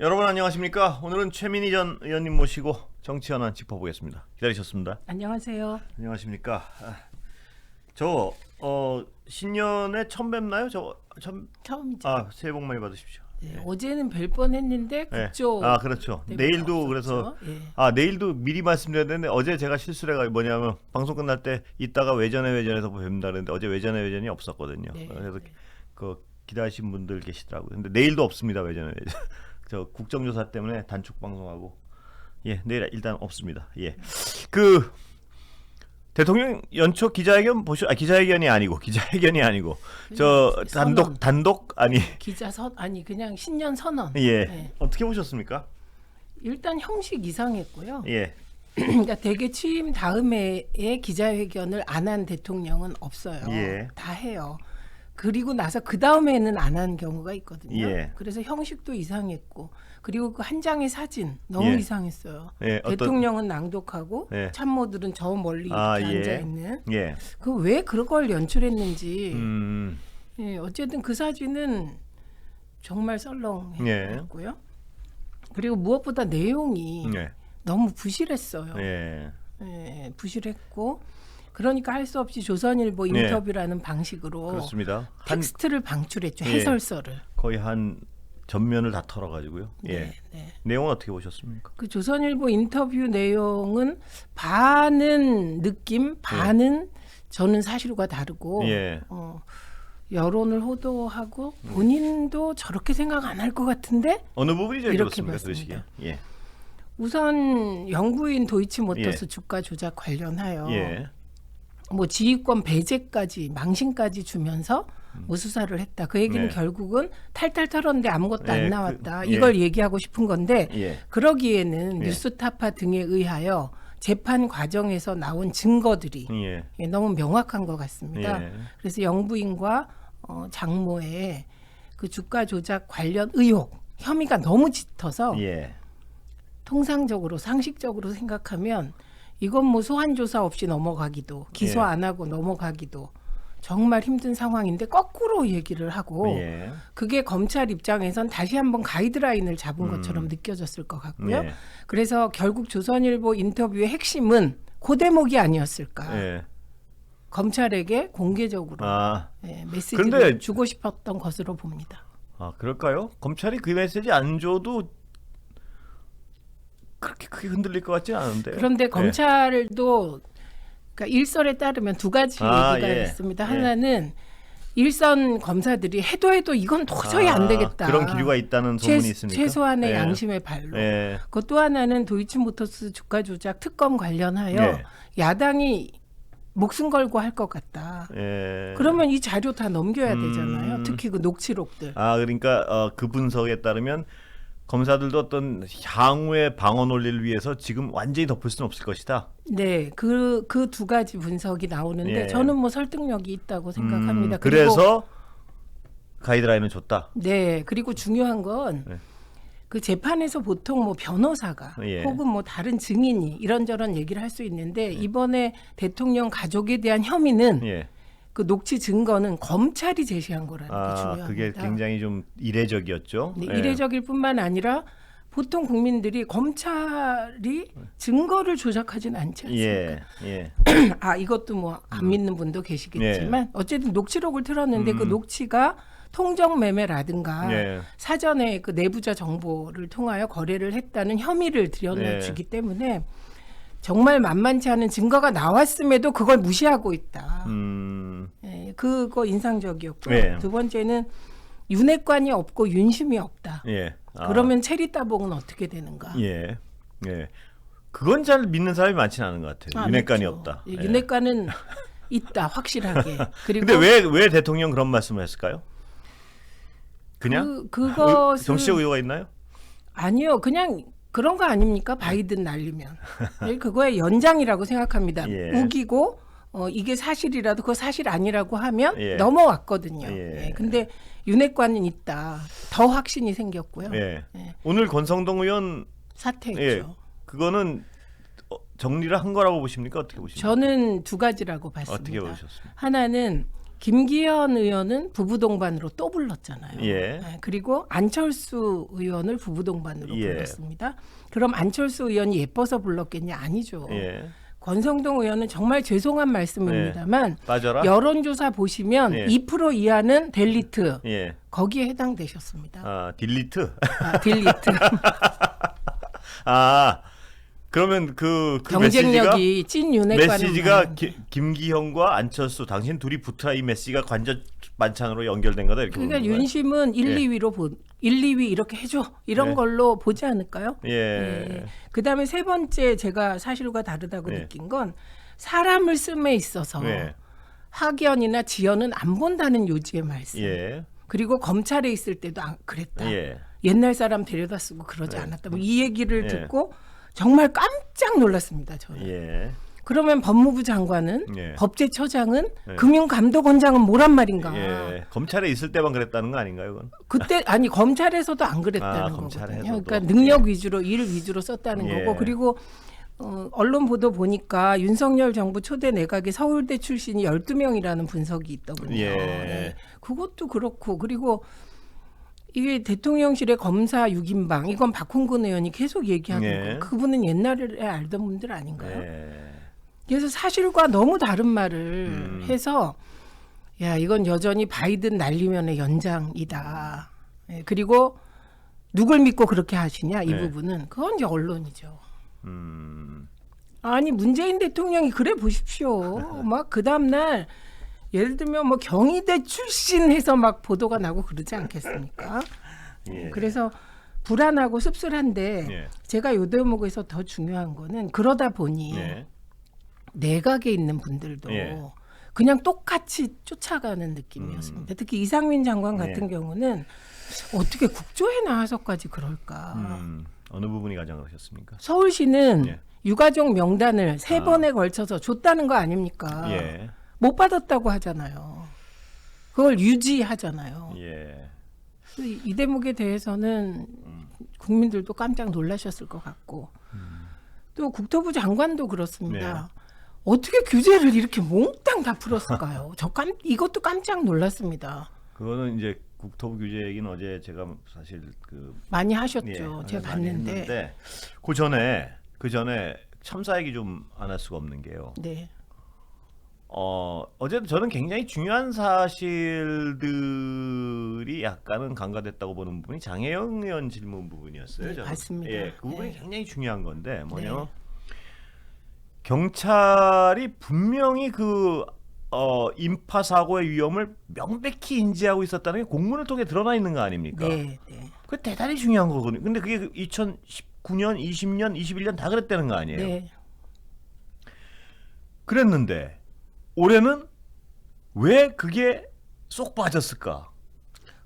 여러분 안녕하십니까? 오늘은 최민희 전 의원님 모시고 정치 현안 짚어보겠습니다. 기다리셨습니다. 안녕하세요. 안녕하십니까? 저 신년에 처음 뵙나요? 처음이죠. 새해 복 많이 받으십시오. 네, 어제는 뵐 뻔했는데 국조. 그렇죠. 때문에 내일도 없었죠. 그래서 내일도 미리 말씀드려야 되는데 어제 제가 실수를 해가 뭐냐면 방송 끝날 때 이따가 외전에서 뵙는다 그랬는데 어제 외전이 없었거든요. 네, 그래서 네. 그 기다리신 분들 계시더라고요. 근데 내일도 없습니다. 외전. 저 국정조사 때문에 단축 방송하고 내일 일단 없습니다. 그 대통령 연초 기자회견이 아니고 저 단독 아니 기자선 아니 그냥 신년 선언. 네. 어떻게 보셨습니까? 일단 형식 이상했고요. 예. 그러니까 대개 취임 다음에 기자회견을 안 한 대통령은 없어요. 다 해요. 그리고 나서 그 다음에는 안 한 경우가 있거든요. 그래서 형식도 이상했고 그리고 그 한 장의 사진 너무 이상했어요. 대통령은 낭독하고 참모들은 저 멀리 이렇게 앉아 있는. 그 왜 그걸 연출했는지. 어쨌든 그 사진은 정말 썰렁했고요. 그리고 무엇보다 내용이 너무 부실했어요. 부실했고. 그러니까 할 수 없이 조선일보 인터뷰라는 방식으로 그렇습니다. 텍스트를 방출했죠. 해설서를. 거의 한 전면을 다 털어가지고요. 내용은 어떻게 보셨습니까? 그 조선일보 인터뷰 내용은 반은 느낌, 반은 저는 사실과 다르고 여론을 호도하고 본인도 저렇게 생각 안 할 것 같은데 어느 부분이 제일 이렇게 그렇습니까? 우선 영부인 도이치모터스 주가 조작 관련하여 뭐 지휘권 배제까지 망신까지 주면서 뭐 수사를 했다. 그 얘기는 결국은 탈탈 털었는데 아무것도 안 나왔다. 이걸 얘기하고 싶은 건데 그러기에는 뉴스타파 등에 의하여 재판 과정에서 나온 증거들이 너무 명확한 것 같습니다. 그래서 영부인과 장모의 그 주가 조작 관련 의혹, 혐의가 너무 짙어서 통상적으로 상식적으로 생각하면 이건 뭐 소환 조사 없이 넘어가기도 기소 안 하고 넘어가기도 정말 힘든 상황인데 거꾸로 얘기를 하고 그게 검찰 입장에선 다시 한번 가이드라인을 잡은 것처럼 느껴졌을 것 같고요. 그래서 결국 조선일보 인터뷰의 핵심은 그 대목이 아니었을까. 검찰에게 공개적으로 메시지를 주고 싶었던 것으로 봅니다. 그럴까요? 검찰이 그 메시지 안 줘도 그렇게 크게 흔들릴 것 같지는 않은데. 그런데 검찰도 그러니까 일설에 따르면 두 가지 얘기가 있습니다. 하나는 일선 검사들이 해도 이건 도저히 안 되겠다. 그런 기류가 있다는 소문이 있습니까? 최소한의 양심의 발로. 그것도 하나는 도이치모터스 주가 조작 특검 관련하여 야당이 목숨 걸고 할 것 같다. 그러면 이 자료 다 넘겨야 되잖아요. 특히 그 녹취록들. 그러니까 그 분석에 따르면 검사들도 어떤 향후의 방어 논리를 위해서 지금 완전히 덮을 수는 없을 것이다. 네, 그 두 가지 분석이 나오는데 저는 뭐 설득력이 있다고 생각합니다. 그래서 가이드라인을 줬다. 네, 그리고 중요한 건 그 재판에서 보통 뭐 변호사가 혹은 뭐 다른 증인이 이런저런 얘기를 할 수 있는데 이번에 대통령 가족에 대한 혐의는 그 녹취 증거는 검찰이 제시한 거라는 게 중요합니다. 그게 굉장히 좀 이례적이었죠. 이례적일 뿐만 아니라 보통 국민들이 검찰이 증거를 조작하진 않지 않습니까? 이것도 뭐 안 믿는 분도 계시겠지만 어쨌든 녹취록을 틀었는데 그 녹취가 통정매매라든가 사전에 그 내부자 정보를 통하여 거래를 했다는 혐의를 드러내주기 때문에 정말 만만치 않은 증거가 나왔음에도 그걸 무시하고 있다. 그거 인상적이었고요. 두 번째는 윤핵관이 없고 윤심이 없다. 그러면 체리 따봉은 어떻게 되는가? 그건 잘 믿는 사람이 많지는 않은 것 같아요. 윤핵관이 없다. 윤핵관은 있다, 확실하게. 그리고 근데 왜 대통령 그런 말씀을 했을까요? 그냥 그것은 정치적 의도가 있나요? 아니요, 그냥 그런 거 아닙니까? 바이든 날리면 그거의 연장이라고 생각합니다. 우기고 이게 사실이라도 그거 사실 아니라고 하면 넘어왔거든요. 근데 윤핵관은 있다. 더 확신이 생겼고요. 오늘 권성동 의원 사퇴했죠. 그거는 정리를 한 거라고 보십니까? 어떻게 보십니까? 저는 두 가지라고 봤습니다. 어떻게 보셨습니까? 하나는 김기현 의원은 부부 동반으로 또 불렀잖아요. 예. 네, 그리고 안철수 의원을 부부 동반으로 예. 불렀습니다. 그럼 안철수 의원이 예뻐서 불렀겠냐? 아니죠. 예. 권성동 의원은 정말 죄송한 말씀입니다만 빠져라. 여론조사 보시면 예. 2% 이하는 델리트 예. 거기에 해당되셨습니다. 아, 딜리트. 딜리트 아, 그러면 그 경쟁력이 찐 윤핵관은 메시지가 김기현과 안철수 당신 둘이 붙어야 이 메시지가 관전 만찬으로 연결된 거다 이렇게. 그러니까 보는 거예요? 윤심은 1, 예. 2위로 1, 2위 이렇게 해줘 이런 예. 걸로 보지 않을까요? 예. 그다음에 세 번째 제가 사실과 다르다고 예. 느낀 건 사람을 씀에 있어서 예. 학연이나 지연은 안 본다는 요지의 말씀. 예. 그리고 검찰에 있을 때도 그랬다. 예. 옛날 사람 데려다 쓰고 그러지 않았다. 뭐 이 얘기를 예. 듣고 정말 깜짝 놀랐습니다. 저는. 예. 그러면 법무부 장관은 예. 법제처장은 예. 금융감독원장은 뭐란 말인가? 예. 검찰에 있을 때만 그랬다는 거 아닌가요, 그건? 그때 아니 검찰에서도 안 그랬다는 아, 거거든요. 검찰에서도. 그러니까 능력 위주로 일 위주로 썼다는 예. 거고 그리고 언론 보도 보니까 윤석열 정부 초대 내각에 서울대 출신이 12명이라는 분석이 있더군요. 예. 네. 그것도 그렇고 그리고 이게 대통령실의 검사 6인방 이건 박홍근 의원이 계속 얘기하는 예. 거. 그분은 옛날에 알던 분들 아닌가요? 예. 그래서 사실과 너무 다른 말을 해서 야 이건 여전히 바이든 날리면의 연장이다. 예, 그리고 누굴 믿고 그렇게 하시냐 이 네. 부분은 그건 이제 언론이죠. 음. 아니 문재인 대통령이 그래 보십시오. 막 그 다음 날 예를 들면 뭐 경희대 출신 해서 막 보도가 나고 그러지 않겠습니까? 예. 그래서 불안하고 씁쓸한데 예. 제가 요 대목에서 더 중요한 거는 그러다 보니 예. 내각에 있는 분들도 예. 그냥 똑같이 쫓아가는 느낌이었습니다. 특히 이상민 장관 같은 예. 경우는 어떻게 국조에 나와서까지 그럴까? 어느 부분이 가장 그러셨습니까? 서울시는 예. 유가족 명단을 3번에 걸쳐서 줬다는 거 아닙니까? 예. 못 받았다고 하잖아요. 그걸 유지하잖아요. 예. 그래서 이 대목에 대해서는 국민들도 깜짝 놀라셨을 것 같고 또 국토부 장관도 그렇습니다. 어떻게 규제를 이렇게 몽땅 다 풀었을까요? 이것도 깜짝 놀랐습니다. 그거는 이제 국토부 규제 얘기는 어제 제가 사실 많이 하셨죠. 예, 제가 많이 봤는데. 했는데 그 전에 참사 얘기 좀 안 할 수가 없는 게요. 네. 어제도 저는 굉장히 중요한 사실들이 약간은 간과됐다고 보는 부분이 장혜영 의원 질문 부분이었어요. 네, 저는. 맞습니다. 예, 그 부분이 네. 굉장히 중요한 건데 뭐냐? 네. 경찰이 분명히 인파 사고의 위험을 명백히 인지하고 있었다는 게 공문을 통해 드러나 있는 거 아닙니까? 네, 네. 그 대단히 중요한 거거든요. 근데 그게 2019년, 20년, 21년 다 그랬다는 거 아니에요? 네. 그랬는데 올해는 왜 그게 쏙 빠졌을까?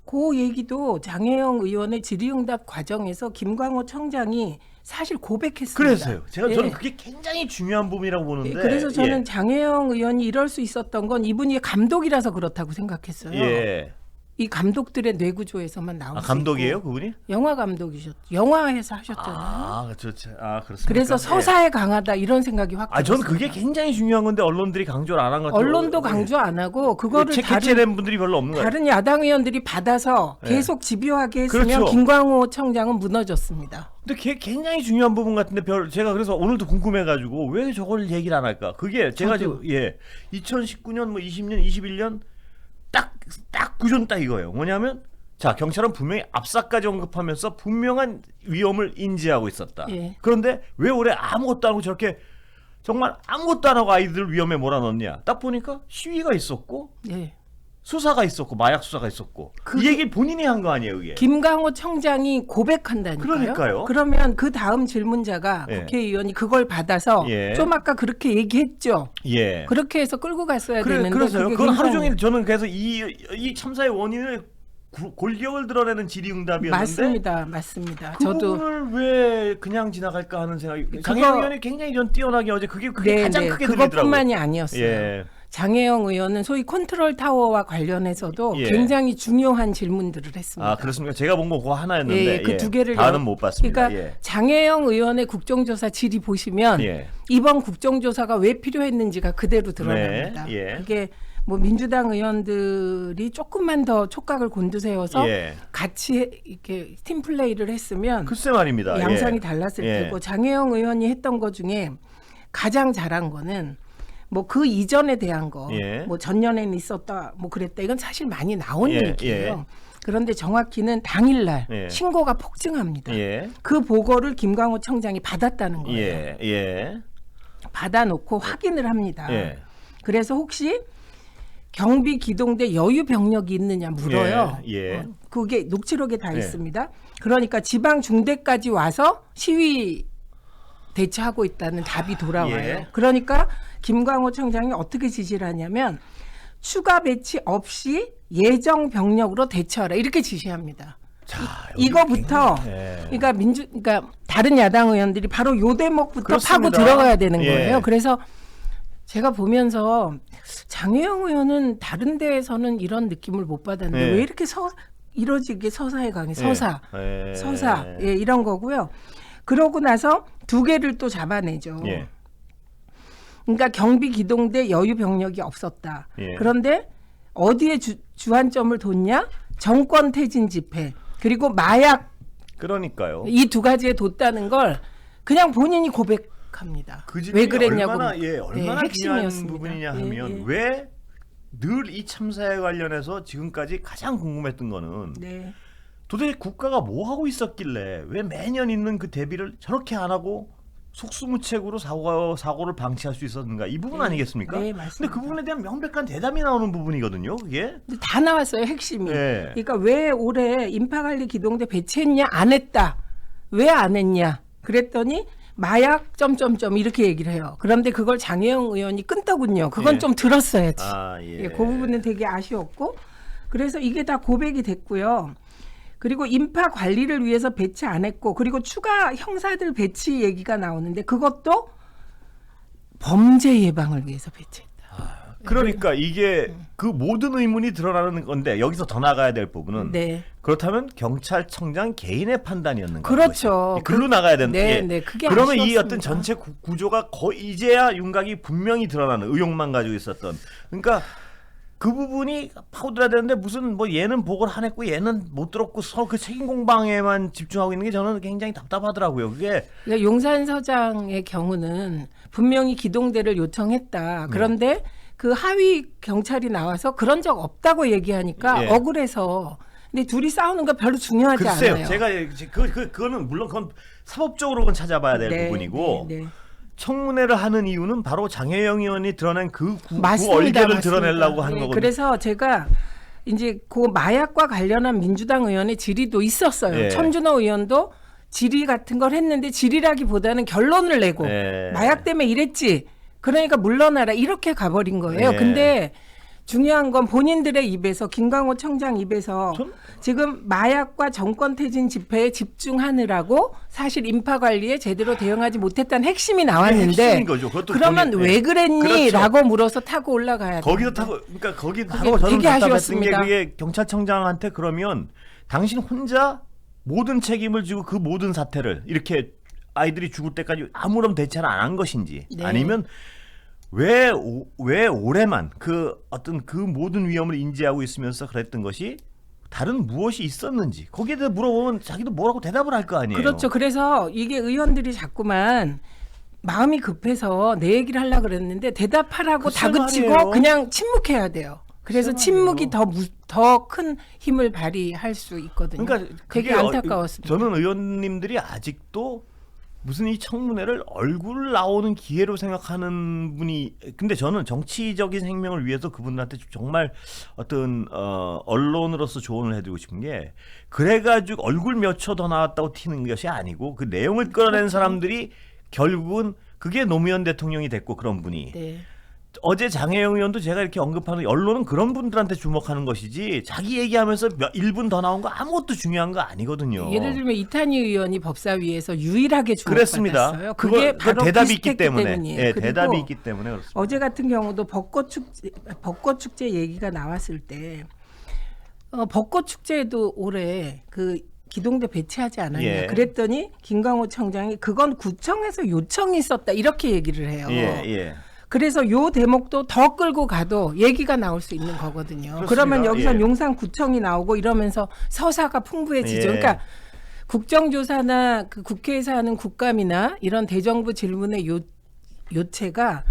그 얘기도 장혜영 의원의 질의응답 과정에서 김광호 청장이 사실 고백했습니다. 그래서요. 저는 예. 그게 굉장히 중요한 부분이라고 보는데. 예, 그래서 저는 예. 장혜영 의원이 이럴 수 있었던 건 이분이 감독이라서 그렇다고 생각했어요. 예. 이 감독들의 뇌구조에서만 나올 수 감독이에요, 있고. 그분이? 영화 감독이셨. 영화에서 하셨잖아요. 그렇습니다. 그래서 서사에 강하다 이런 생각이 확 저는 들었습니다. 그게 굉장히 중요한 건데 언론들이 강조를 안 한 것 같아요. 언론도 강조 안 하고 그거를 채찍질한 분들이 별로 없는 거예요. 다른 야당 의원들이 받아서 네. 계속 집요하게 했으면 그렇죠. 김광호 청장은 무너졌습니다. 근데 그게 굉장히 중요한 부분 같은데 제가 그래서 오늘도 궁금해가지고 왜 저걸 얘기를 안 할까? 그게 제가 저도. 지금 2019년 뭐 20년 21년 딱 구조는 딱 이거예요. 뭐냐면 자 경찰은 분명히 압사까지 언급하면서 분명한 위험을 인지하고 있었다. 예. 그런데 왜 올해 아무것도 안 하고 저렇게 정말 아무것도 안 하고 아이들을 위험에 몰아넣냐? 딱 보니까 시위가 있었고 네. 수사가 있었고 마약 수사가 있었고 이 얘기 본인이 한 거 아니에요, 이게? 김광호 청장이 고백한다니까요. 그러니까요. 그러면 그 다음 질문자가 예. 국회의원이 그걸 받아서 예. 좀 아까 그렇게 얘기했죠. 예. 그렇게 해서 끌고 갔어야 되는데 그래서요. 그게 그건 하루 굉장히- 종일 저는 그래서 이 참사의 원인을 골격을 드러내는 질의응답이었는데 맞습니다. 그 저도 부분을 왜 그냥 지나갈까 하는 생각이 장혜영 의원이 굉장히 전 뛰어나게 어제 그게 가장 크게 들리더라고요. 그것뿐만이 아니었어요. 예. 장혜영 의원은 소위 컨트롤 타워와 관련해서도 예. 굉장히 중요한 질문들을 했습니다. 그렇습니까? 제가 본 거 그거 하나였는데 예, 그 두 개를 다는 못 봤습니다. 그러니까 예. 장혜영 의원의 국정조사 질의 보시면 예. 이번 국정조사가 왜 필요했는지가 그대로 드러납니다. 네, 예. 그게 뭐 민주당 의원들이 조금만 더 촉각을 곤두세워서 예. 같이 이렇게 팀 플레이를 했으면 글쎄 말입니다. 양상이 예. 달랐을 예. 테고 장혜영 의원이 했던 것 중에 가장 잘한 거는 뭐 그 이전에 대한 거, 예. 뭐 전년에는 있었다, 뭐 그랬다 이건 사실 많이 나온 예. 얘기예요. 예. 그런데 정확히는 당일날 예. 신고가 폭증합니다. 예. 그 보고를 김광호 청장이 받았다는 거예요. 예. 예. 받아놓고 확인을 합니다. 예. 그래서 혹시 경비 기동대 여유 병력이 있느냐 물어요. 예. 예. 그게 녹취록에 다 예. 있습니다. 그러니까 지방 중대까지 와서 시위 대처하고 있다는 답이 돌아와요. 예. 그러니까 김광호 청장이 어떻게 지시를 하냐면 추가 배치 없이 예정 병력으로 대처하라 이렇게 지시합니다. 자, 이거부터 예. 그러니까 다른 야당 의원들이 바로 요 대목부터 그렇습니다. 파고 들어가야 되는 예. 거예요. 그래서 제가 보면서 장혜영 의원은 다른 데에서는 이런 느낌을 못 받았는데 예. 왜 이렇게 이러지게 서사에 강해 서사 예. 서사 예, 이런 거고요. 그러고 나서 두 개를 또 잡아내죠. 예. 그러니까 경비 기동대 여유 병력이 없었다. 예. 그런데 어디에 주안점을 뒀냐? 정권 퇴진 집회 그리고 마약 그러니까요. 이 두 가지에 뒀다는 걸 그냥 본인이 고백합니다. 그 왜 그랬냐고. 얼마나 중요한 핵심이었습니다. 부분이냐 예, 하면 예. 왜 늘 이 참사에 관련해서 지금까지 가장 궁금했던 거는 네. 도대체 국가가 뭐 하고 있었길래 왜 매년 있는 그 대비를 저렇게 안 하고 속수무책으로 사고를 방치할 수 있었는가 이 부분 네. 아니겠습니까? 네, 맞습니다. 근데 그 부분에 대한 명백한 대답이 나오는 부분이거든요. 그게. 근데 다 나왔어요 핵심이. 예. 그러니까 왜 올해 인파관리 기동대 배치했냐 안 했다. 왜 안 했냐. 그랬더니 마약 점점점 이렇게 얘기를 해요. 그런데 그걸 장혜영 의원이 끊더군요. 그건 예. 좀 들었어야지. 아, 예. 예, 그 부분은 되게 아쉬웠고 그래서 이게 다 고백이 됐고요. 그리고 인파 관리를 위해서 배치 안 했고 그리고 추가 형사들 배치 얘기가 나오는데 그것도 범죄 예방을 위해서 배치했다. 그러니까 이게 그 모든 의문이 드러나는 건데 여기서 더 나가야 될 부분은 네. 그렇다면 경찰청장 개인의 판단이었는가? 그렇죠. 글로 나가야 된다. 네, 예. 네, 그게 그러면 이 아쉬웠습니다. 어떤 전체 구조가 거의 이제야 윤곽이 분명히 드러나는 의혹만 가지고 있었던. 그러니까 그 부분이 파고들어야 되는데 무슨 뭐 얘는 보고를 안 했고 얘는 못 들었고 서로 그 책임 공방에만 집중하고 있는 게 저는 굉장히 답답하더라고요. 그게 그러니까 용산서장의 경우는 분명히 기동대를 요청했다. 그런데 그 하위 경찰이 나와서 그런 적 없다고 얘기하니까 예. 억울해서. 근데 둘이 싸우는 거 별로 중요하지 글쎄요. 않아요. 제가 그거는 물론 그건 사법적으로는 찾아봐야 될 네, 부분이고 네, 네. 청문회를 하는 이유는 바로 장혜영 의원이 드러낸 그 맞습니다, 얼개를 맞습니다. 드러내려고 한 예, 거거든요. 그래서 제가 이제 그 마약과 관련한 민주당 의원의 질의도 있었어요. 예. 천준호 의원도 질의 같은 걸 했는데 질의라기보다는 결론을 내고 예. 마약 때문에 이랬지. 그러니까 물러나라 이렇게 가버린 거예요. 예. 근데 중요한 건 본인들의 입에서 김광호 청장 입에서 전- 지금 마약과 정권 퇴진 집회에 집중하느라고 사실 인파 관리에 제대로 대응하지 못했다는 핵심이 나왔는데 핵심인 거죠. 그것도 그러면 본인- 왜 예. 그랬니?라고 그렇죠. 물어서 타고 올라가야 돼. 거기서 타고 그러니까 거기 그게 타고 저는 되게 답답했던 게 아쉬웠습니다. 그게 경찰청장한테 그러면 당신 혼자 모든 책임을 지고 그 모든 사태를 이렇게 아이들이 죽을 때까지 아무런 대처를 안 한 것인지 네. 아니면 왜 올해만 그 어떤 그 모든 위험을 인지하고 있으면서 그랬던 것이 다른 무엇이 있었는지 거기에 대해 물어보면 자기도 뭐라고 대답을 할 거 아니에요. 그렇죠. 그래서 이게 의원들이 자꾸만 마음이 급해서 내 얘기를 하려고 그랬는데 대답하라고 글쎄 다그치고 말이에요. 그냥 침묵해야 돼요. 그래서 글쎄 침묵이 말이에요. 더 큰 힘을 발휘할 수 있거든요. 그러니까 되게 그게 안타까웠습니다. 저는 의원님들이 아직도 무슨 이 청문회를 얼굴 나오는 기회로 생각하는 분이 근데 저는 정치적인 생명을 위해서 그분들한테 정말 어떤 언론으로서 조언을 해드리고 싶은 게 그래가지고 얼굴 몇 초 더 나왔다고 튀는 것이 아니고 그 내용을 끌어낸 사람들이 결국은 그게 노무현 대통령이 됐고 그런 분이 네. 어제 장혜영 의원도 제가 이렇게 언급하는 언론은 그런 분들한테 주목하는 것이지 자기 얘기하면서 1분 더 나온 거 아무것도 중요한 거 아니거든요. 예를 들면 이탄희 의원이 법사위에서 유일하게 그랬습니다. 주목받았어요. 그게 바로 대답이 있기 비슷했기 때문에. 때문이에요. 예, 그리고 대답이 있기 때문에 그렇습니다. 어제 같은 경우도 벚꽃 축제 얘기가 나왔을 때 벚꽃 축제에도 올해 그 기동대 배치하지 않았냐. 예. 그랬더니 김광호 청장이 그건 구청에서 요청이 있었다 이렇게 얘기를 해요. 예, 예. 그래서 요 대목도 더 끌고 가도 얘기가 나올 수 있는 거거든요. 그렇습니다. 그러면 여기서 예. 용산구청이 나오고 이러면서 서사가 풍부해지죠. 예. 그러니까 국정조사나 그 국회에서 하는 국감이나 이런 대정부 질문의 요체가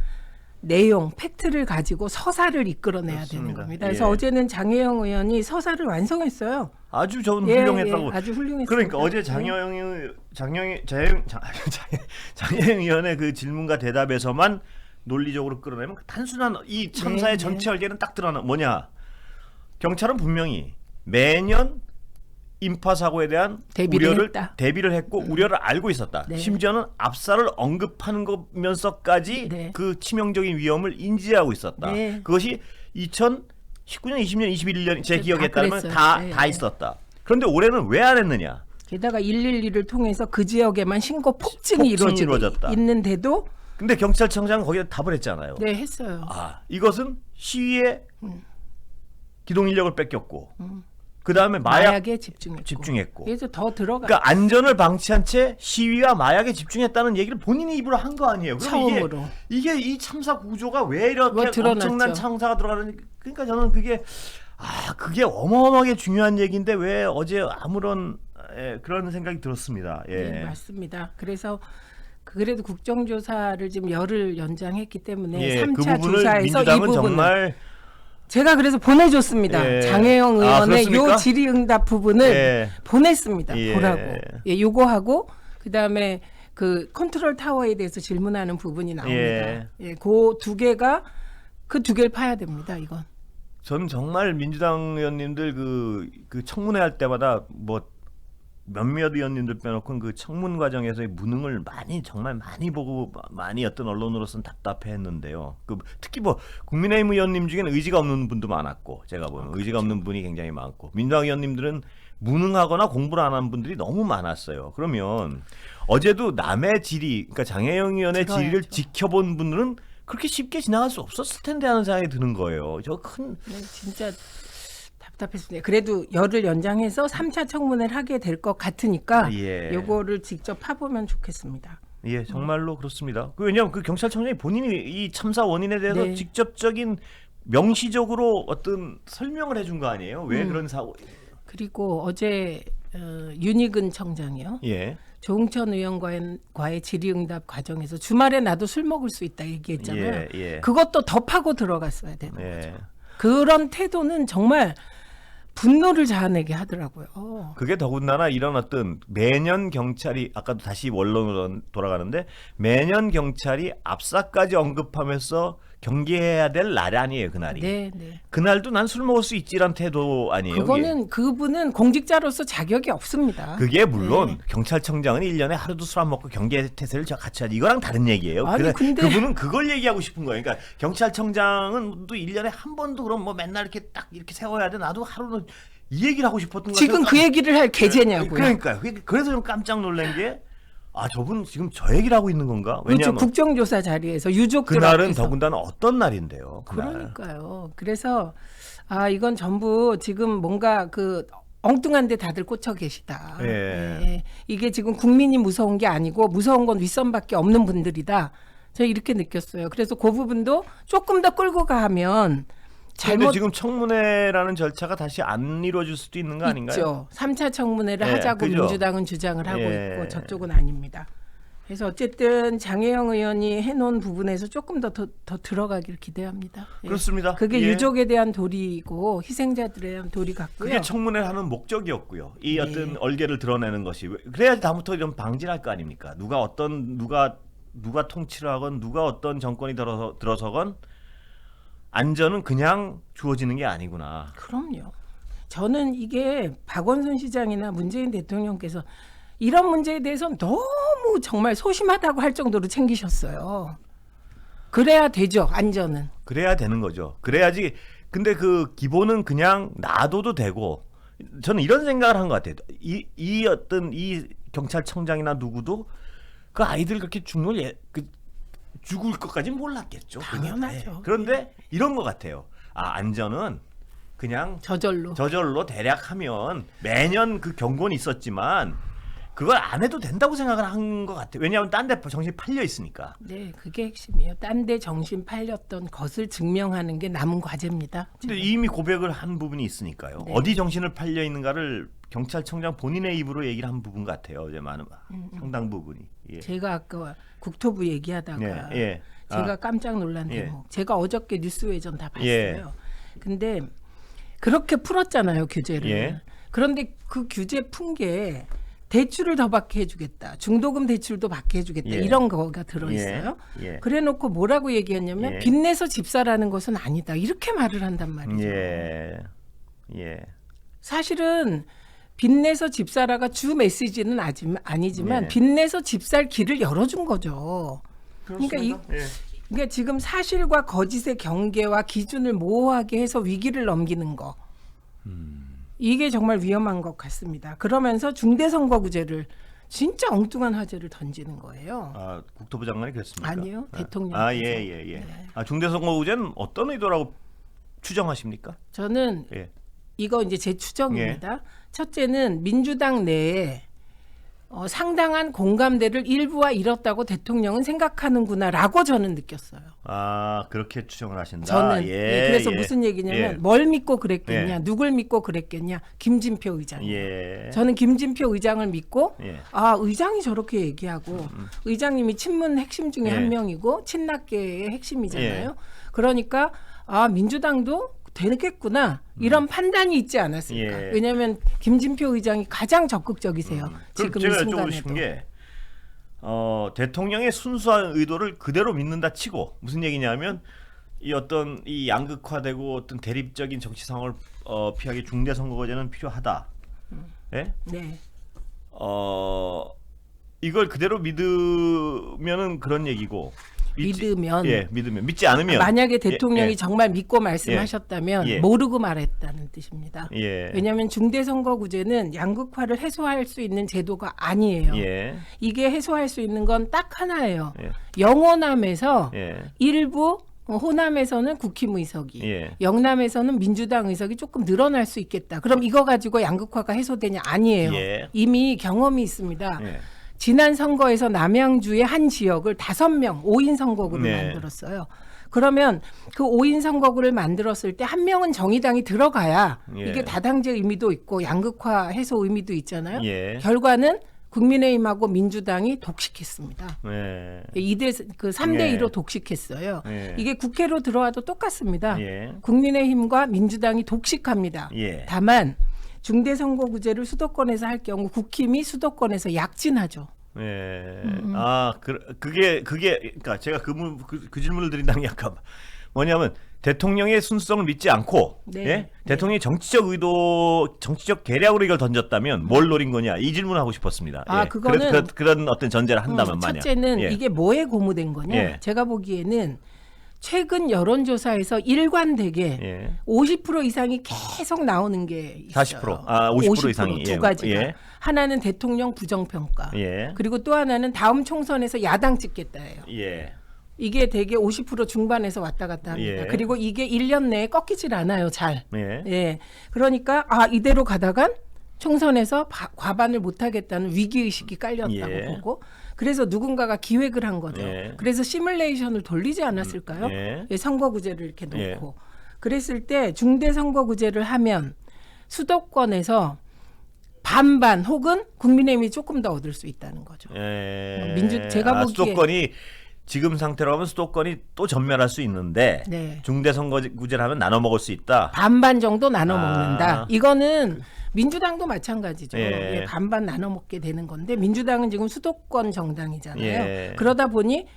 내용, 팩트를 가지고 서사를 이끌어내야 그렇습니다. 되는 겁니다. 그래서 예. 어제는 어제는 장혜영 의원이 서사를 완성했어요. 아주 저는 예, 훌륭했다고. 예, 아주 훌륭했습니다. 그러니까 어제 장혜영 의원의 그 질문과 대답에서만 논리적으로 끌어내면 단순한 이 참사의 네, 전체 얼개는 딱 드러나. 뭐냐? 경찰은 분명히 매년 인파 사고에 대한 대비를 우려를 했다. 대비를 했고 우려를 알고 있었다. 네. 심지어는 압사를 언급하는 거면서까지 네. 그 치명적인 위험을 인지하고 있었다. 네. 그것이 2019년, 20년, 21년 제 다 기억에 따르면 그랬어요. 다 네. 있었다. 그런데 올해는 왜 안 했느냐? 게다가 112를 통해서 그 지역에만 신고 폭증이 폭증이 이루어지고 이루어졌다. 있는데도 근데 경찰청장은 거기다 답을 했잖아요. 네 했어요. 아, 이것은 시위에 기동 인력을 뺏겼고 그 다음에 마약에 집중했고. 집중했고. 그래서 더 들어가. 그러니까 안전을 방치한 채 시위와 마약에 집중했다는 얘기를 본인이 입으로 한 거 아니에요. 그럼 처음으로. 이게 이 참사 구조가 왜 이렇게 드러났죠. 엄청난 참사가 들어가는지. 그러니까 저는 그게 어마어마하게 중요한 얘기인데 왜 어제 아무런 그런 생각이 들었습니다. 예. 네, 맞습니다. 그래서 그래도 국정조사를 지금 열흘 연장했기 때문에 예, 3차 그 부분을 조사에서 이 민주당은 부분을 정말 제가 그래서 보내줬습니다. 예. 장혜영 아, 의원의 그렇습니까? 요 질의응답 부분을 예. 보냈습니다. 예. 보라고. 예, 요거하고 그다음에 그 컨트롤 타워에 대해서 질문하는 부분이 나옵니다. 예. 예, 그 두 개가 그 두 개를 파야 됩니다. 이건. 저는 정말 민주당 의원님들 그 청문회 할 때마다 뭐 몇몇 의원님들 빼놓고 그 청문 과정에서의 무능을 정말 많이 보고 많이 어떤 언론으로서는 답답해했는데요. 특히 뭐 국민의힘 의원님 중에는 의지가 없는 분도 많았고 제가 보면 의지가 없는 분이 굉장히 많고 민주당 의원님들은 무능하거나 공부를 안 한 분들이 너무 많았어요. 그러면 어제도 남의 질의, 그러니까 장혜영 의원의 들어야죠. 질의를 지켜본 분들은 그렇게 쉽게 지나갈 수 없었을 텐데 하는 생각이 드는 거예요. 네, 진짜 답답했습니다. 그래도 열흘 연장해서 3차 청문회를 하게 될 것 같으니까 예. 요거를 직접 파보면 좋겠습니다. 예, 정말로 그렇습니다. 왜냐하면 그 경찰청장이 본인이 이 참사 원인에 대해서 네. 직접적인 명시적으로 어떤 설명을 해준 거 아니에요? 왜 그런 사고? 그리고 어제 윤희근 청장이요. 예, 조응천 의원과의 질의응답 과정에서 주말에 나도 술 먹을 수 있다 얘기했잖아요. 예, 예. 그것도 더 파고 들어갔어야 되는 거죠. 예. 그런 태도는 정말 분노를 자아내게 하더라고요. 그게 더군다나 이런 어떤 매년 경찰이 아까도 다시 원론으로 돌아가는데 매년 경찰이 압사까지 언급하면서 경계해야 될 날 아니에요, 그날이. 네, 네. 그날도 난 술 먹을 수 있지란 태도 아니에요. 그거는 그분은 공직자로서 자격이 없습니다. 그게 물론 네. 경찰청장은 1년에 하루도 술 안 먹고 경계 태세를 같이 하지 이거랑 다른 얘기예요. 아니, 근데 그분은 그걸 얘기하고 싶은 거예요. 그러니까 경찰청장은 또 1년에 한 번도 그럼 뭐 맨날 이렇게 딱 이렇게 세워야 돼. 나도 하루는 이 얘기를 하고 싶었던 거 지금 그 얘기를 할 계제냐고요. 그러니까요. 그래서 좀 깜짝 놀란 게 저분 지금 저 얘기를 하고 있는 건가? 그렇죠. 왜냐하면 국정조사 자리에서 유족들 그날은 앞에서. 더군다나 어떤 날인데요. 그날. 그러니까요. 그래서 이건 전부 지금 뭔가 그 엉뚱한데 다들 꽂혀 계시다. 예. 예. 이게 지금 국민이 무서운 게 아니고 무서운 건 윗선밖에 없는 분들이다. 제가 이렇게 느꼈어요. 그래서 그 부분도 조금 더 끌고 가면 그런데 지금 청문회라는 절차가 다시 안 이루어질 수도 있는 거 아닌가요? 있죠. 3차 청문회를 예, 하자고 그죠? 민주당은 주장을 하고 예. 있고 저쪽은 아닙니다. 그래서 어쨌든 장혜영 의원이 해놓은 부분에서 조금 더 들어가길 기대합니다. 예. 그렇습니다. 그게 예. 유족에 대한 도리이고 희생자들에 대한 도리 같고요. 그게 청문회를 하는 목적이었고요. 이 네. 어떤 얼개를 드러내는 것이 그래야지 다음부터 이런 방지를 할 거 아닙니까? 누가 통치를 하건 누가 어떤 정권이 들어서건 안전은 그냥 주어지는 게 아니구나. 그럼요. 저는 이게 박원순 시장이나 문재인 대통령께서 이런 문제에 대해서 너무 정말 소심하다고 할 정도로 챙기셨어요. 그래야 되죠, 안전은. 그래야 되는 거죠. 그래야지. 근데 그 기본은 그냥 놔둬도 되고 저는 이런 생각을 한 것 같아요. 이 어떤 이 경찰청장이나 누구도 그 아이들 그렇게 죽을 것까지는 몰랐겠죠. 당연하죠. 네. 그런데 이런 것 같아요. 안전은 그냥 저절로. 저절로 대략 하면 매년 그 경고는 있었지만 그걸 안 해도 된다고 생각을 한 것 같아요. 왜냐하면 딴 데 정신이 팔려 있으니까. 네, 그게 핵심이에요. 딴 데 정신 팔렸던 것을 증명하는 게 남은 과제입니다. 근데 이미 고백을 한 부분이 있으니까요. 네. 어디 정신을 팔려 있는가를 경찰청장 본인의 입으로 얘기를 한 부분 같아요. 이제 많은 상당 부분이. 예. 제가 아까 국토부 얘기하다가 예, 예. 제가 깜짝 놀란 예. 대목. 제가 어저께 뉴스외전 다 봤어요. 예. 근데 그렇게 풀었잖아요, 규제를. 예. 그런데 그 규제 푼 게 대출을 더 받게 해주겠다. 중도금 대출도 받게 해주겠다. 예. 이런 거가 들어있어요. 예. 예. 그래놓고 뭐라고 얘기했냐면 예. 빚내서 집 사라는 것은 아니다. 이렇게 말을 한단 말이죠. 예. 예. 사실은 빚내서 집 사라가 주 메시지는 아니지만 예. 빚내서 집 살 길을 열어준 거죠. 그러니까 그러니까 지금 사실과 거짓의 경계와 기준을 모호하게 해서 위기를 넘기는 거. 이게 정말 위험한 것 같습니다. 그러면서 중대선거구제를 진짜 엉뚱한 화제를 던지는 거예요. 아, 국토부 장관이 그랬습니까? 아니요, 대통령. 아, 예. 아, 중대선거구제는 어떤 의도라고 추정하십니까? 저는 예. 이거 이제 제 추정입니다. 첫째는 민주당 내에 상당한 공감대를 일부와 잃었다고 대통령은 생각하는구나라고 저는 느꼈어요. 아, 그렇게 추정을 하신다. 저는 그래서 예. 무슨 얘기냐면 예. 뭘 믿고 그랬겠냐, 예. 누굴 믿고 그랬겠냐, 김진표 의장. 예. 저는 김진표 의장을 믿고 예. 아 의장이 저렇게 얘기하고 의장님이 친문 핵심 중에 예. 한 명이고 친낙계의 핵심이잖아요. 예. 그러니까 아 민주당도 되겠구나 이런 판단이 있지 않았을까. 예. 왜냐하면 김진표 의장이 가장 적극적이세요. 지금 이 제가 여쭤보고 싶은 순간에도. 게 대통령의 순수한 의도를 그대로 믿는다 치고 무슨 얘기냐면 이 어떤 이 양극화되고 어떤 대립적인 정치 상황을 피하기 중대선거제는 필요하다. 예? 네. 이걸 그대로 믿으면은 그런 얘기고 믿으면 믿으면 믿지 않으면 만약에 대통령이 예. 정말 믿고 말씀하셨다면 예. 모르고 말했다는 뜻입니다. 예. 왜냐하면 중대선거구제는 양극화를 해소할 수 있는 제도가 아니에요. 예. 이게 해소할 수 있는 건 딱 하나예요. 예. 영호남에서 예. 일부 호남에서는 국힘 의석이, 예. 영남에서는 민주당 의석이 조금 늘어날 수 있겠다. 그럼 이거 가지고 양극화가 해소되냐? 아니에요. 예. 이미 경험이 있습니다. 예. 지난 선거에서 남양주의 한 지역을 5명 5인 선거구를 네. 만들었어요. 그러면 그 5인 선거구를 만들었을 때 한 명은 정의당이 들어가야 예. 이게 다당제 의미도 있고 양극화 해소 의미도 있잖아요. 예. 결과는 국민의힘하고 민주당이 독식했습니다. 예. 3대 예. 2로 독식했어요. 예. 이게 국회로 들어와도 똑같습니다. 예. 국민의힘과 민주당이 독식합니다. 예. 다만 중대선거구제를 수도권에서 할 경우 국힘이 수도권에서 약진하죠. 예. 아, 그게 그러니까 제가 그 질문을 드린다는 게 약간 뭐냐면 대통령의 순수성을 믿지 않고 네. 예? 대통령이 정치적 의도, 정치적 계략으로 이걸 던졌다면 뭘 노린 거냐 이 질문을 하고 싶었습니다. 아, 예. 그거는 그런 어떤 전제를 한다면 만약. 첫째는 예. 이게 뭐에 고무된 거냐? 예. 제가 보기에는 최근 여론조사에서 일관되게 예. 50% 이상이 계속 나오는 게 있어요. 40%, 아, 50% 이상이. 두 예. 가지가. 예. 하나는 대통령 부정평가. 예. 그리고 또 하나는 다음 총선에서 야당 찍겠다예요. 예. 이게 되게 50% 중반에서 왔다 갔다 합니다. 예. 그리고 이게 1년 내에 꺾이질 않아요, 잘. 예. 예. 그러니까 이대로 가다간 총선에서 과반을 못 하겠다는 위기 의식이 깔렸다고 예. 보고 그래서 누군가가 기획을 한 거죠. 예. 그래서 시뮬레이션을 돌리지 않았을까요? 예. 예, 선거구제를 이렇게 놓고. 예. 그랬을 때 중대선거구제를 하면 수도권에서 반반 혹은 국민의힘이 조금 더 얻을 수 있다는 거죠. 예. 제가 보기에 수도권이 지금 상태로 하면 수도권이 또 전멸할 수 있는데 네. 중대선거구제를 하면 나눠 먹을 수 있다. 반반 정도 나눠 먹는다. 아. 이거는 민주당도 마찬가지죠. 예. 예, 반반 나눠 먹게 되는 건데 민주당은 지금 수도권 정당이잖아요. 예. 그러다 보니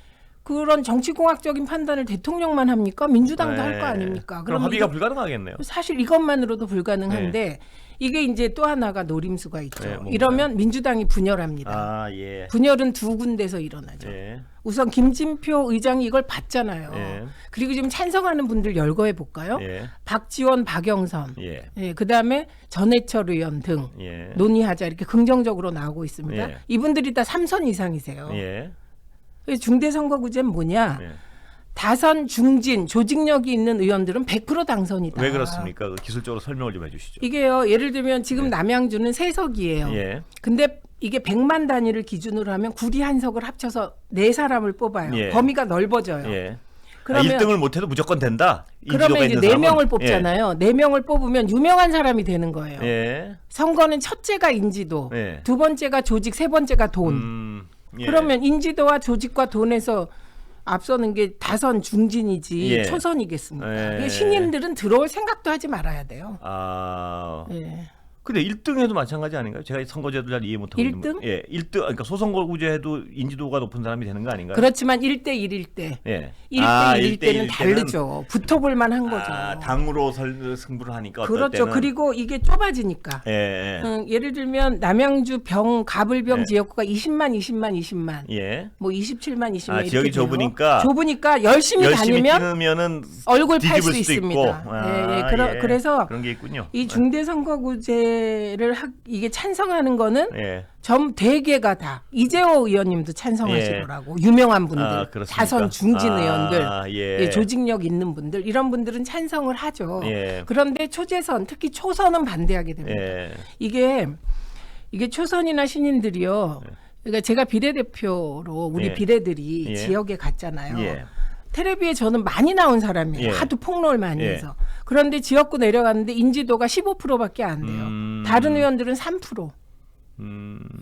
그런 정치공학적인 판단을 대통령만 합니까? 민주당도 할 거 아닙니까? 그럼 합의가 불가능하겠네요. 사실 이것만으로도 불가능한데 이게 이제 또 하나가 노림수가 있죠. 뭔가요? 이러면 민주당이 분열합니다. 아, 예. 분열은 두 군데서 일어나죠. 예. 우선 김진표 의장이 이걸 봤잖아요. 예. 그리고 지금 찬성하는 분들 열거해 볼까요? 예. 박지원, 박영선, 예. 그다음에 전해철 의원 등 예. 논의하자 이렇게 긍정적으로 나오고 있습니다. 예. 이분들이 다 3선 이상이세요. 예. 중대선거구제는 뭐냐? 예. 다선 중진 조직력이 있는 의원들은 100% 당선이다. 왜 그렇습니까? 그 기술적으로 설명을 좀 해주시죠. 이게요. 예를 들면 지금 남양주는 3석이에요. 예. 근데 이게 100만 단위를 기준으로 하면 구리 한석을 합쳐서 4사람을 뽑아요. 예. 범위가 넓어져요. 예. 그러면 1등을 못해도 무조건 된다. 그러면 이제 인지도가 있는 4명을 사람은? 뽑잖아요. 4명을 뽑으면 유명한 사람이 되는 거예요. 예. 선거는 첫째가 인지도, 예. 두 번째가 조직, 세 번째가 돈. 예. 그러면 인지도와 조직과 돈에서 앞서는 게 다선 중진이지 예. 초선이겠습니까? 예. 그러니까 신인들은 들어올 생각도 하지 말아야 돼요. 아. 예. 근데 1등에도 마찬가지 아닌가요? 제가 선거제도 잘 이해 못하고 1등? 예, 1등 그러니까 소선거구제도 인지도가 높은 사람이 되는 거 아닌가요? 그렇지만 1대1일 때. 예. 1대1일 때는 1대1 다르죠. 붙어볼 만한 거죠. 당으로 승부를 하니까 어떨 그렇죠. 때는 그리고 이게 좁아지니까. 예. 예를 들면 남양주 가불병 예. 지역구가 20만 예. 뭐 27만 20만 아, 이렇게 지역이 돼요. 좁으니까 좁으니까 열심히 다니면 뛰면은 얼굴 팔 수 뒤집을 수도 있습니다. 있고. 아, 그래서 그런 게 있군요. 이 중대선거구제를 이게 찬성하는 거는 예. 대개가 다 이재호 의원님도 찬성하시더라고. 유명한 분들, 아, 그렇습니까? 다선 중진 의원들, 예. 예, 조직력 있는 분들 이런 분들은 찬성을 하죠. 예. 그런데 초재선, 특히 초선은 반대하게 됩니다. 예. 이게 초선이나 신인들이요. 그러니까 제가 비례대표로 우리 예. 비례들이 예. 지역에 갔잖아요. 예. 텔레비에 저는 많이 나온 사람이에요. 예. 하도 폭로를 많이 예. 해서. 그런데 지역구 내려갔는데 인지도가 15%밖에 안 돼요. 다른 의원들은 3%.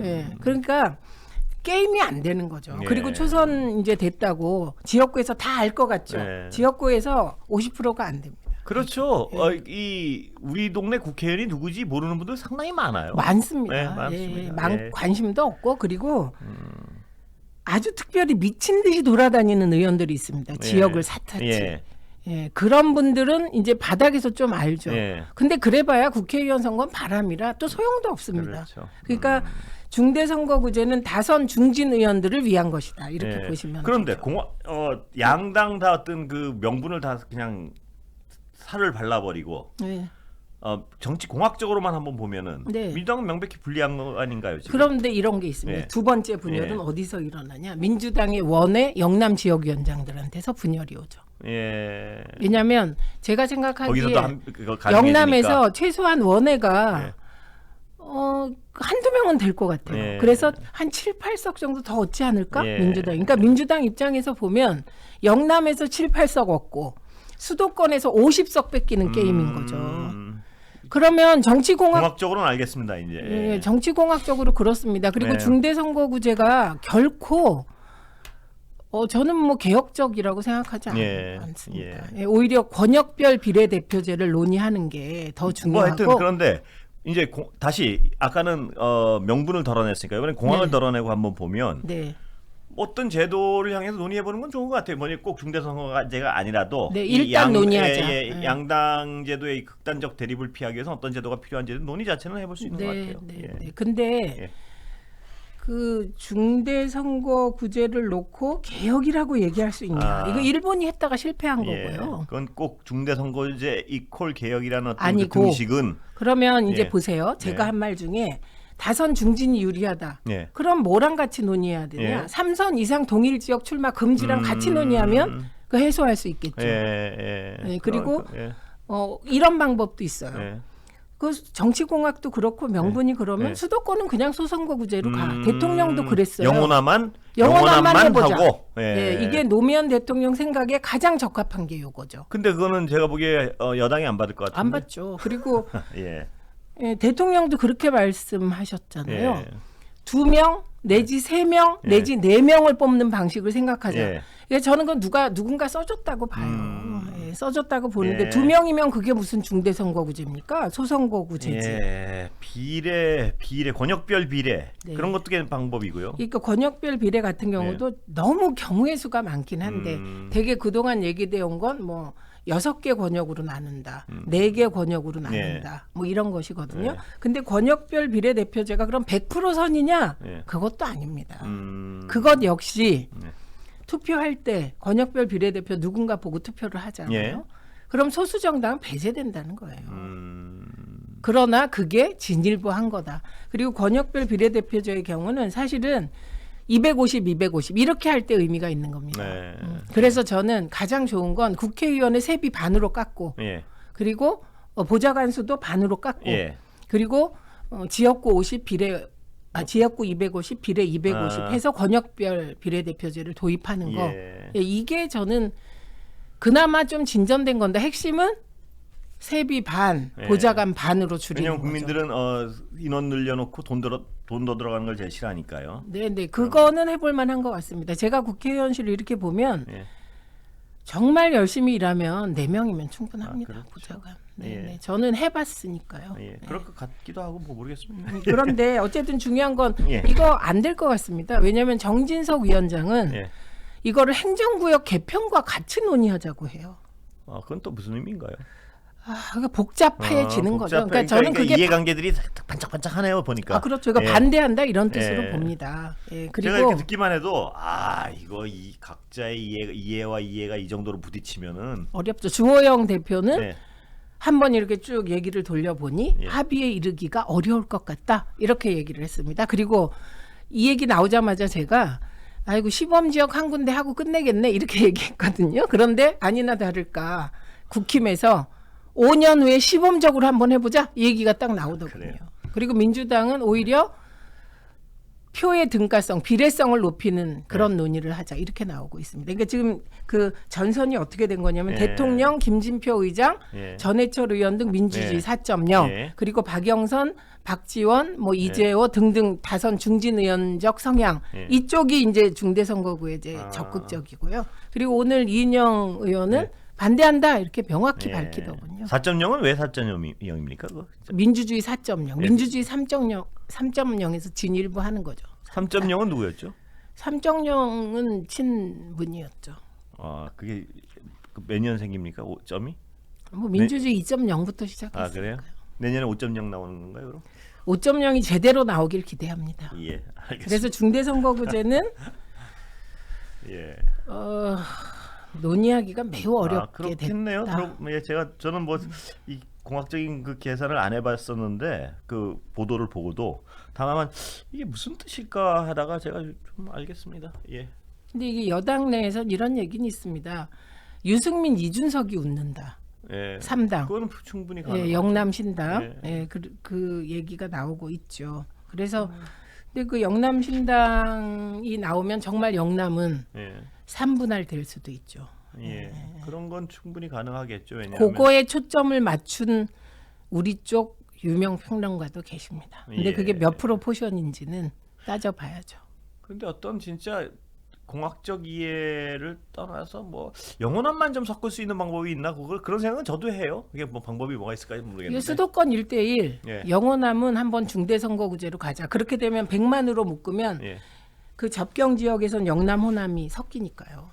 예. 그러니까 게임이 안 되는 거죠. 예. 그리고 초선 이제 됐다고 지역구에서 다 알 것 같죠. 예. 지역구에서 50%가 안 됩니다. 그렇죠. 이 우리 동네 국회의원이 누구지 모르는 분들 상당히 많아요. 많습니다. 네, 많습니다. 예. 관심도 없고 그리고 아주 특별히 미친 듯이 돌아다니는 의원들이 있습니다. 지역을 사타치. 예. 예, 그런 분들은 이제 바닥에서 좀 알죠. 예. 근데 그래봐야 국회의원 선거는 바람이라 또 소용도 없습니다. 그렇죠. 그러니까 중대선거구제는 다선 중진 의원들을 위한 것이다. 이렇게 예. 보시면 그런데 되죠. 양당 다 어떤 그 명분을 다 그냥 살을 발라버리고 예. 정치 공학적으로만 한번 보면은 네. 민주당은 명백히 불리한 거 아닌가요? 지금? 그런데 이런 게 있습니다. 예. 두 번째 분열은 예. 어디서 일어나냐? 민주당의 원외 영남 지역위원장들한테서 분열이 오죠. 예. 왜냐하면 제가 생각하기에 거기서도 그거 가능해지니까. 영남에서 최소한 원외가 예. 한두 명은 될 것 같아요. 예. 그래서 한 7, 8석 정도 더 얻지 않을까? 예. 민주당. 그러니까 민주당 입장에서 보면 영남에서 7, 8석 얻고 수도권에서 50석 뺏기는 게임인 거죠. 그러면 공학적으로는 알겠습니다. 이제. 예, 정치공학적으로 그렇습니다. 그리고 네. 중대선거구제가 결코 저는 뭐 개혁적이라고 생각하지 예. 않습니다. 예, 오히려 권역별 비례대표제를 논의하는 게 더 뭐 중요하고 하여튼 그런데 이제 다시 아까는 명분을 덜어냈으니까 이번엔 공학을 네. 덜어내고 한번 보면 네. 어떤 제도를 향해서 논의해보는 건 좋은 것 같아요. 뭐니 꼭 중대선거제가 아니라도 네, 이 일단 논의하자. 예, 네. 양당 제도의 극단적 대립을 피하기 위해서 어떤 제도가 필요한지 논의 자체는 해볼 수 있는 것 같아요. 네, 예. 네. 근데 예. 그 중대선거구제를 놓고 개혁이라고 얘기할 수 있냐? 이거 일본이 했다가 실패한 예. 거고요. 그건 꼭 중대선거제 이퀄 개혁이라는 어떤 아니고. 그 등식은 그러면 이제 예. 보세요. 제가 예. 한 말 중에 다선 중진이 유리하다. 예. 그럼 뭐랑 같이 논의해야 되냐? 예. 3선 이상 동일 지역 출마 금지랑 같이 논의하면 그 해소할 수 있겠죠. 예. 네, 그리고 예. 이런 방법도 있어요. 예. 그 정치공학도 그렇고 명분이 그러면 네. 수도권은 그냥 소선거구제로 가. 대통령도 그랬어요. 영원함만 해보자. 하고. 예, 이게 노무현 대통령 생각에 가장 적합한 게 요거죠. 근데 그거는 제가 보기에 여당이 안 받을 것 같은데. 안 받죠. 그리고 예. 예, 대통령도 그렇게 말씀하셨잖아요. 예. 2명 내지 3명 예. 내지 4명을 뽑는 방식을 생각하자. 예. 예, 저는 그건 누군가 써줬다고 봐요. 예, 써줬다고 보는데 예. 2명이면 그게 무슨 중대선거구제입니까? 소선거구제지. 예. 비례 권역별 비례 네. 그런 것도 괜찮은 방법이고요. 그러니까 권역별 비례 같은 경우도 너무 경우의 수가 많긴 한데 되게 그동안 얘기되어 온 건 뭐 6개 권역으로 나눈다. 4개 권역으로 나눈다. 뭐 이런 것이거든요. 네. 근데 권역별 비례대표제가 그럼 100% 선이냐? 네. 그것도 아닙니다. 음. 그것 역시 네. 투표할 때 권역별 비례대표 누군가 보고 투표를 하잖아요. 예. 그럼 소수 정당은 배제된다는 거예요. 음. 그러나 그게 진일보한 거다. 그리고 권역별 비례대표제의 경우는 사실은 250 이렇게 할 때 의미가 있는 겁니다. 네. 그래서 저는 가장 좋은 건 국회의원의 세비 반으로 깎고 예. 그리고 보좌관 수도 반으로 깎고 예. 그리고 지역구 50 비례 지역구 250, 비례 250 아. 해서 권역별 비례대표제를 도입하는 거. 예. 예, 이게 저는 그나마 좀 진전된 건데 핵심은 세비 반, 예. 보좌관 반으로 줄이는 왜냐하면 거죠. 국민들은 인원 늘려놓고 돈 더 들어가는 걸 제일 싫어하니까요. 네, 그거는 해볼 만한 것 같습니다. 제가 국회의원실을 이렇게 보면 예. 정말 열심히 일하면 4명이면 충분합니다. 그렇죠. 보좌관. 예. 네. 저는 해봤으니까요. 예. 그럴 것 같기도 하고 뭐 모르겠습니다. 그런데 어쨌든 중요한 건 예. 이거 안 될 것 같습니다. 왜냐하면 정진석 위원장은 예. 이거를 행정구역 개편과 같이 논의하자고 해요. 그건 또 무슨 의미인가요? 그러니까 복잡해지는 거죠. 그러니까 저는 그게 이해관계들이 반짝반짝하네요 보니까. 그렇죠. 이거 예. 반대한다 이런 뜻으로 예. 봅니다. 예, 제가 그리고 이렇게 듣기만 해도 이거 이 각자의 이해와 이해가 이 정도로 부딪히면은 어렵죠. 주호영 대표는 네. 한번 이렇게 쭉 얘기를 돌려보니 예. 합의에 이르기가 어려울 것 같다 이렇게 얘기를 했습니다. 그리고 이 얘기 나오자마자 제가 아이고 시범지역 한 군데 하고 끝내겠네 이렇게 얘기했거든요. 그런데 아니나 다를까 국힘에서 5년 후에 시범적으로 한번 해보자 이 얘기가 딱 나오더군요. 그래요. 그리고 민주당은 오히려 표의 등가성, 비례성을 높이는 그런 논의를 하자 이렇게 나오고 있습니다. 그러니까 지금 그 전선이 어떻게 된 거냐면 예. 대통령, 김진표 의장, 예. 전해철 의원 등 민주주의 예. 4.0 예. 그리고 박영선, 박지원, 이재호 등등 다선 중진 의원적 성향 예. 이쪽이 이제 중대선거구에 이제 적극적이고요. 그리고 오늘 이인영 의원은 예. 반대한다 이렇게 명확히 예. 밝히더군요. 4.0은 왜 4.0입니까? 그거? 민주주의 4.0, 예. 민주주의 3.0에서 진일보 하는 거죠. 3.0은 누구였죠? 3.0은 친문이었죠. 그게 몇 년생입니까? 5점이? 뭐 민주주의 2.0부터 시작했어요. 그래요? 내년에 5.0 나오는 건가요, 그럼? 5.0이 제대로 나오길 기대합니다. 예, 알겠습니다. 그래서 중대선거구제는 예. 논의하기가 매우 어렵게 그렇겠네요. 됐다. 저는 뭐 이 공학적인 그 계산을 안 해봤었는데 그 보도를 보고도 다만 이게 무슨 뜻일까 하다가 제가 좀 알겠습니다. 예. 근데 이게 여당 내에서 이런 얘기는 있습니다. 유승민, 이준석이 웃는다. 예. 3당. 그거는 충분히 가능하죠. 예, 영남신당. 예. 예, 그 얘기가 나오고 있죠. 그래서 근데 그 영남신당이 나오면 정말 영남은 예. 3분할 될 수도 있죠. 예. 그런 건 충분히 가능하겠죠. 왜냐하면 그거에 초점을 맞춘 우리 쪽 유명 평론가도 계십니다. 근데 예. 그게 몇 프로 포션인지는 따져봐야죠. 근데 어떤 진짜 공학적 이해를 떠나서 뭐 영혼함만 좀 섞을 수 있는 방법이 있나 그런 생각은 저도 해요. 그게 뭐 방법이 뭐가 있을까 모르겠는데. 이게 수도권 1대1 예. 영원함은 한번 중대선거구제로 가자. 그렇게 되면 100만으로 묶으면 예. 그 접경 지역에선 영남 호남이 섞이니까요.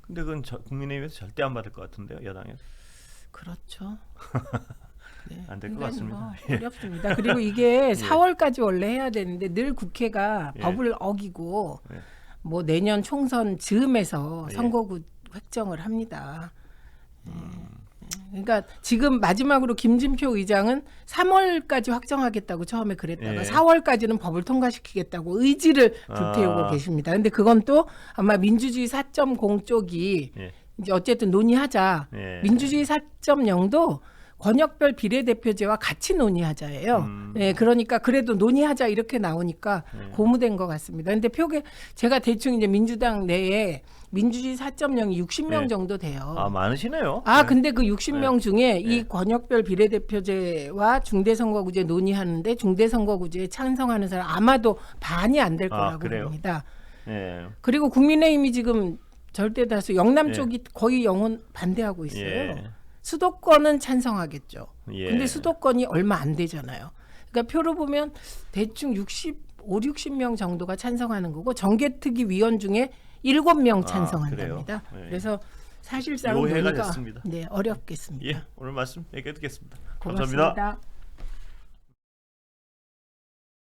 근데 그건 국민의힘에서 절대 안 받을 것 같은데요, 여당에서. 그렇죠. 네. 안 될 것 그러니까 같습니다. 뭐 어렵습니다. 그리고 이게 4월까지 원래 해야 되는데 늘 국회가 예. 법을 어기고 예. 뭐 내년 총선 즈음에서 예. 선거구 획정을 합니다. 그러니까 지금 마지막으로 김진표 의장은 3월까지 확정하겠다고 처음에 그랬다가 예. 4월까지는 법을 통과시키겠다고 의지를 불태우고 계십니다. 근데 그건 또 아마 민주주의 4.0 쪽이 예. 이제 어쨌든 논의하자. 예. 민주주의 4.0도 권역별 비례대표제와 같이 논의하자예요. 예, 그러니까 그래도 논의하자 이렇게 나오니까 고무된 것 같습니다. 근데 표계 제가 대충 이제 민주당 내에 민주주의 4.0이 60명 네. 정도 돼요. 많으시네요. 근데 그 60명 중에 이 권역별 비례대표제와 중대선거구제 논의하는데 중대선거구제에 찬성하는 사람 아마도 반이 안 될 거라고 그래요? 봅니다. 예. 그리고 국민의힘이 지금 절대 다수 영남 예. 쪽이 거의 영원 반대하고 있어요. 예. 수도권은 찬성하겠죠. 예. 근데 수도권이 얼마 안 되잖아요. 그러니까 표로 보면 대충 60명 정도가 찬성하는 거고 정개특위 위원 중에 7명 찬성한답니다. 그래요? 예. 그래서 사실상 요해가 논의가 됐습니다. 네, 어렵겠습니다. 예. 오늘 말씀 여기까지 듣겠습니다. 고맙습니다. 감사합니다.